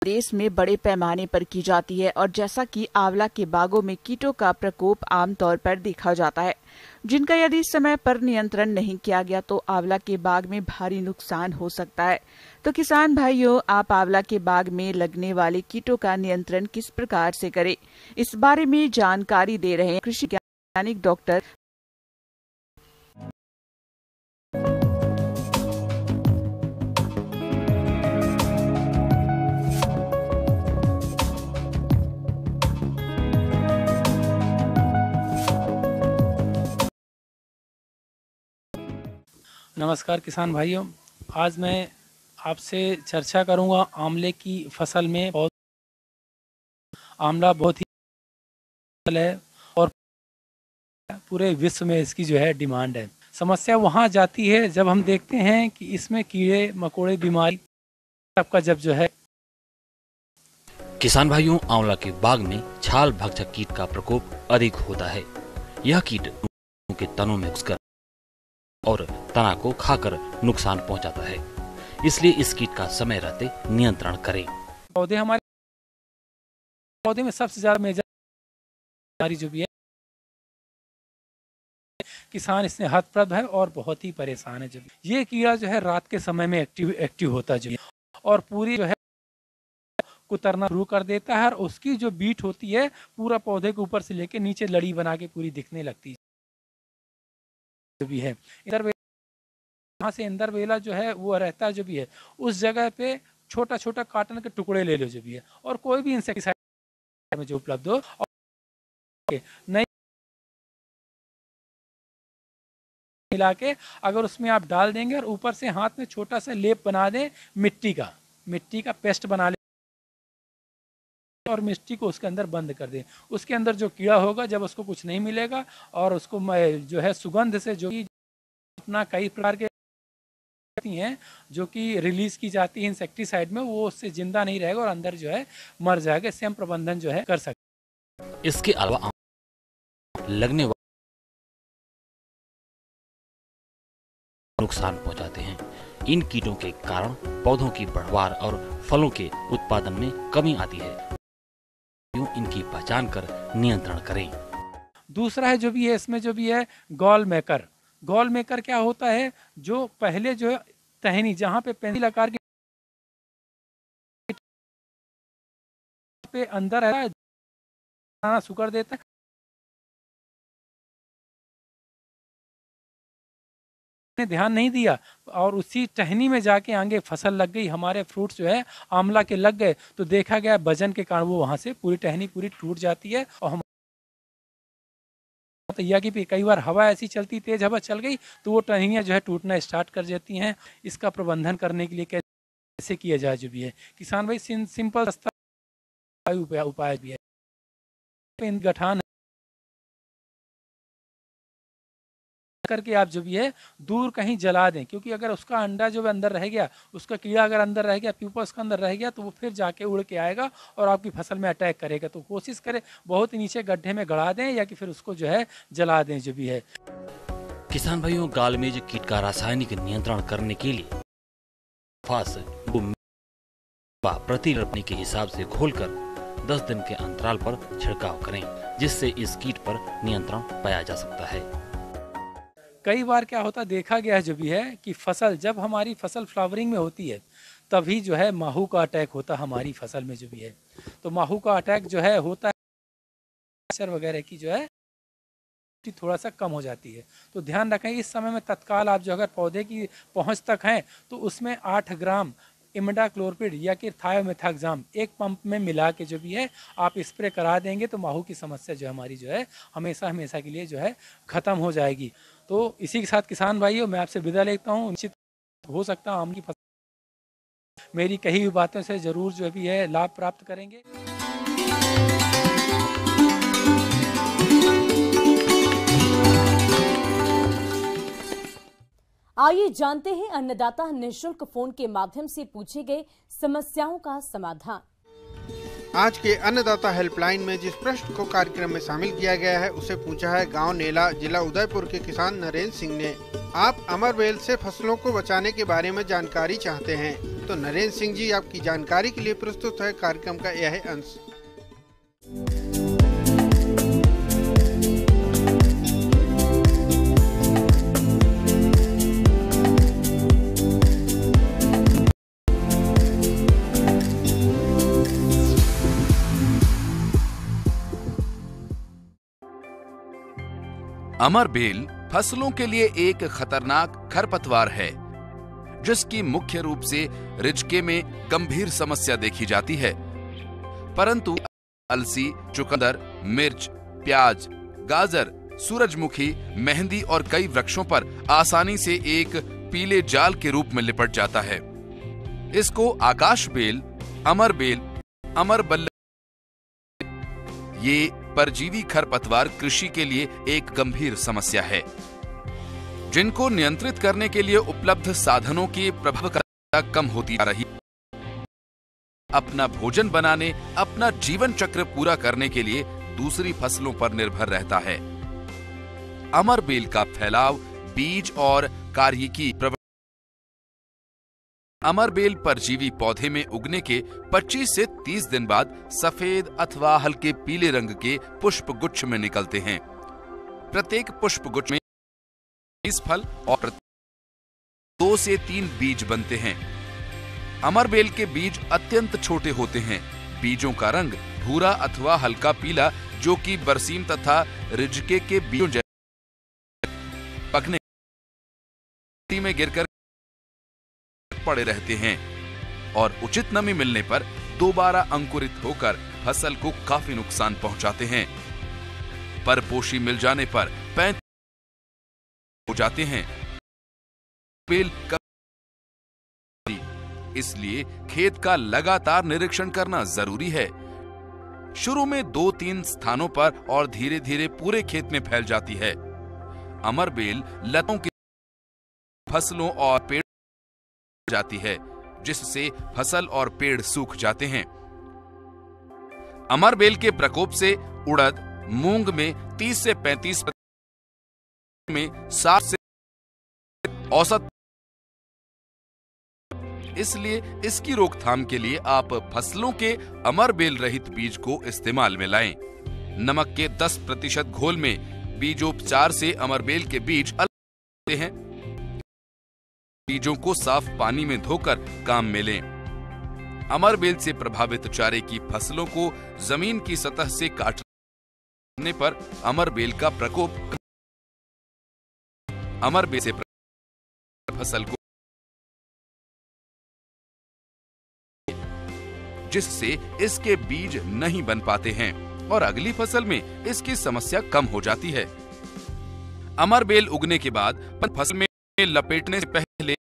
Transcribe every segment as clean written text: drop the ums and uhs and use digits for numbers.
देश में बड़े पैमाने पर की जाती है और जैसा कि आंवला के बागों में कीटों का प्रकोप आमतौर पर देखा जाता है, जिनका यदि समय पर नियंत्रण नहीं किया गया तो आंवला के बाग में भारी नुकसान हो सकता है। तो किसान भाइयों, आप आंवला के बाग में लगने वाले कीटों का नियंत्रण किस प्रकार से करें, इस बारे में जानकारी दे रहे हैं कृषि वैज्ञानिक डॉक्टर। नमस्कार किसान भाइयों, आज मैं आपसे चर्चा करूंगा आंवले की फसल में। आंवला बहुत ही फसल है और पूरे विश्व में इसकी जो है डिमांड है। समस्या वहां जाती है जब हम देखते हैं कि इसमें कीड़े मकोड़े बीमारी सबका जब जो है। किसान भाइयों, आंवला के बाग में छाल भक्षक कीट का प्रकोप अधिक होता है। यह कीट के तनों में घुसकर और तना को खाकर नुकसान पहुंचाता है, इसलिए इस कीट का समय रहते नियंत्रण करें। हमारे पौधे में सबसे ज्यादा मेजर बीमारी जो भी है, किसान इससे हतप्रभ है और बहुत ही परेशान है। जब ये कीड़ा जो है रात के समय में एक्टिव होता है और पूरी जो है कुतरना शुरू कर देता है और उसकी जो बीट होती है पूरा पौधे के ऊपर से लेके नीचे लड़ी बना के पूरी दिखने लगती है जो भी है। यहाँ से इंदरवेला जो है वो रहता है जो भी है, उस जगह पे छोटा छोटा कॉटन के टुकड़े ले लो जो भी है, और कोई भी इंसेक्टिसाइड में जो उपलब्ध हो और नहीं मिला के अगर उसमें आप डाल देंगे और ऊपर से हाथ में छोटा सा लेप बना दें मिट्टी का पेस्ट बना ले और मिट्टी को उसके अंदर बंद कर दें। उसके अंदर जो कीड़ा होगा जब उसको कुछ नहीं मिलेगा और उसको जो है सुगंध से जो अपना कई प्रकार के हैं जो कि रिलीज की जाती है इंसेक्टिसाइड में, वो उससे जिंदा नहीं रहेगा और अंदर जो है मर जाएगा। इससे हम प्रबंधन जो है कर सकते हैं। इसके अलावा लगने वाले नुकसान पहुंचाते हैं। इन कीटों के कारण पौधों की बढ़वार और फलों के उत्पादन में कमी आती है। इनकी पहचान कर नियंत्रण करें। दूसरा है जो भी है इसमें जो भी है गॉल मेकर क्या होता है, जो पहले जो है टहनी जहां पे पेंसिल आकार की पे अंदर है सुकर देता है, ध्यान नहीं दिया और उसी टहनी में जाके आगे फसल लग गई, हमारे फ्रूट्स जो है आंवला के लग गए, तो देखा गया वजन के कारण वो वहां से पूरी टहनी पूरी टूट जाती है। और हम तैयार की कई बार हवा ऐसी चलती, तेज हवा चल गई तो वो टहनियाँ जो है टूटना स्टार्ट कर जाती हैं। इसका प्रबंधन करने के लिए कैसे किया जाए जो भी है, किसान भाई सिंपल सस्ता उपाय भी है। गठान करके आप जो भी है दूर कहीं जला दें, क्योंकि अगर उसका अंडा जो अंदर रह गया, उसका कीड़ा अगर अंदर रह गया, प्यूपा उसका अंदर रह गया, तो वो फिर जाके उड़ के आएगा और आपकी फसल में अटैक करेगा। तो कोशिश करें बहुत नीचे गड्ढे में गड़ा दें या कि फिर उसको जो है जला दें जो भी है। किसान भाइयों, गालमेज कीट का रासायनिक नियंत्रण करने के लिए प्रति रोपनी के हिसाब से घोलकर 10 दिन के अंतराल पर छिड़काव करें, जिससे इस कीट पर नियंत्रण पाया जा सकता है। कई बार क्या होता देखा गया है जो भी है कि जब हमारी फसल फ्लावरिंग में होती है तभी जो है माहू का अटैक होता है हमारी फसल में जो भी है। तो माहू का अटैक जो है होता है वगैरह की जो है थोड़ा सा कम हो जाती है। तो ध्यान रखें इस समय में तत्काल आप जो अगर पौधे की पहुंच तक हैं तो उसमें 8 ग्राम इमिडाक्लोरपिड या कि थायोमेथाक्साम एक पंप में मिला के जो भी है आप स्प्रे करा देंगे तो माहू की समस्या जो हमारी जो है हमेशा के लिए जो है खत्म हो जाएगी। तो इसी के साथ किसान भाइयों मैं आपसे विदा लेता हूँ। निश्चित हो सकता है आम की फसल मेरी कही हुई बातों से जरूर जो भी है लाभ प्राप्त करेंगे। आइए जानते हैं अन्नदाता निःशुल्क फोन के माध्यम से पूछे गए समस्याओं का समाधान। आज के अन्नदाता हेल्पलाइन में जिस प्रश्न को कार्यक्रम में शामिल किया गया है उसे पूछा है गांव नेला, जिला उदयपुर के किसान नरेंद्र सिंह ने। आप अमरबेल से फसलों को बचाने के बारे में जानकारी चाहते हैं तो नरेंद्र सिंह जी आपकी जानकारी के लिए प्रस्तुत है कार्यक्रम का यह अंश। अमरबेल फसलों के लिए एक खतरनाक खरपतवार है जिसकी मुख्य रूप से रिजके में गंभीर समस्या देखी जाती है, परंतु अलसी, चुकंदर, मिर्च, प्याज, गाजर, सूरजमुखी, मेहंदी और कई वृक्षों पर आसानी से एक पीले जाल के रूप में लिपट जाता है। इसको आकाशबेल, अमरबेल, अमरबल्ल ये परजीवी खरपतवार कृषि के लिए एक गंभीर समस्या है, जिनको नियंत्रित करने के लिए उपलब्ध साधनों की प्रभावकारिता कम होती जा रही है। अपना भोजन बनाने, अपना जीवन चक्र पूरा करने के लिए दूसरी फसलों पर निर्भर रहता है। अमरबेल का फैलाव बीज और कार्यकी अमरबेल परजीवी पौधे में उगने के 25 से 30 दिन बाद सफेद अथवा हल्के पीले रंग के पुष्प गुच्छ में निकलते हैं। प्रत्येक पुष्प गुच्छ में 20 फल और 2 से 3 बीज बनते हैं। अमरबेल के बीज अत्यंत छोटे होते हैं। बीजों का रंग भूरा अथवा हल्का पीला, जो कि बरसीम तथा रिजके के बीजों जैसे पकने में गिरकर पड़े रहते हैं और उचित नमी मिलने पर दोबारा अंकुरित होकर फसल को काफी नुकसान पहुंचाते हैं। परपोषी मिल जाने पर 35 हो जाते हैं। बेल इसलिए खेत का लगातार निरीक्षण करना जरूरी है। शुरू में 2-3 स्थानों पर और धीरे धीरे पूरे खेत में फैल जाती है। अमरबेल लतों के फसलों और पेड़ जाती है, जिससे फसल और पेड़ सूख जाते हैं। अमरबेल के प्रकोप से उड़द, मूंग में 30 से 35 में 60 से औसत, इसलिए इसकी रोकथाम के लिए आप फसलों के अमरबेल रहित बीज को इस्तेमाल में लाएं। नमक के 10% घोल में बीजोपचार से अमरबेल के बीज अलग होते हैं। बीजों को साफ पानी में धोकर काम में लें। अमरबेल से प्रभावित चारे की फसलों को जमीन की सतह से काटने पर अमरबेल का प्रकोप अमरबेल से फसल को, जिससे इसके बीज नहीं बन पाते हैं और अगली फसल में इसकी समस्या कम हो जाती है। अमरबेल उगने के बाद फसल में लपेटने से पहले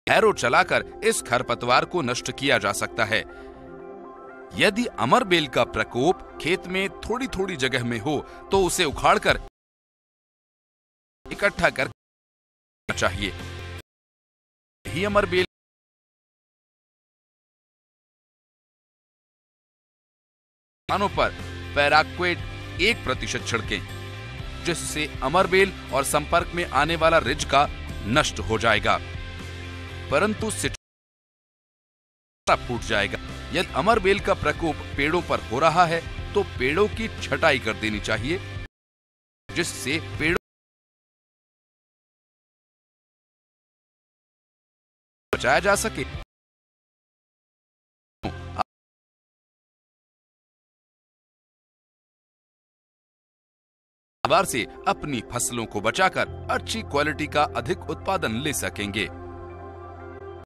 हैरो चलाकर इस खरपतवार को नष्ट किया जा सकता है। यदि अमरबेल का प्रकोप खेत में थोड़ी थोड़ी जगह में हो तो उसे उखाड़कर इकट्ठा करना चाहिए। ही अमरबेल स्थानों पर पैराक्वेट 1% छिड़कें, जिससे अमरबेल और संपर्क में आने वाला रिजका नष्ट हो जाएगा, परंतु सिट्रा फूट जाएगा। यदि अमरबेल का प्रकोप पेड़ों पर हो रहा है तो पेड़ों की छटाई कर देनी चाहिए, जिससे पेड़ों बचाया जा सके। बार से अपनी फसलों को बचाकर अच्छी क्वालिटी का अधिक उत्पादन ले सकेंगे।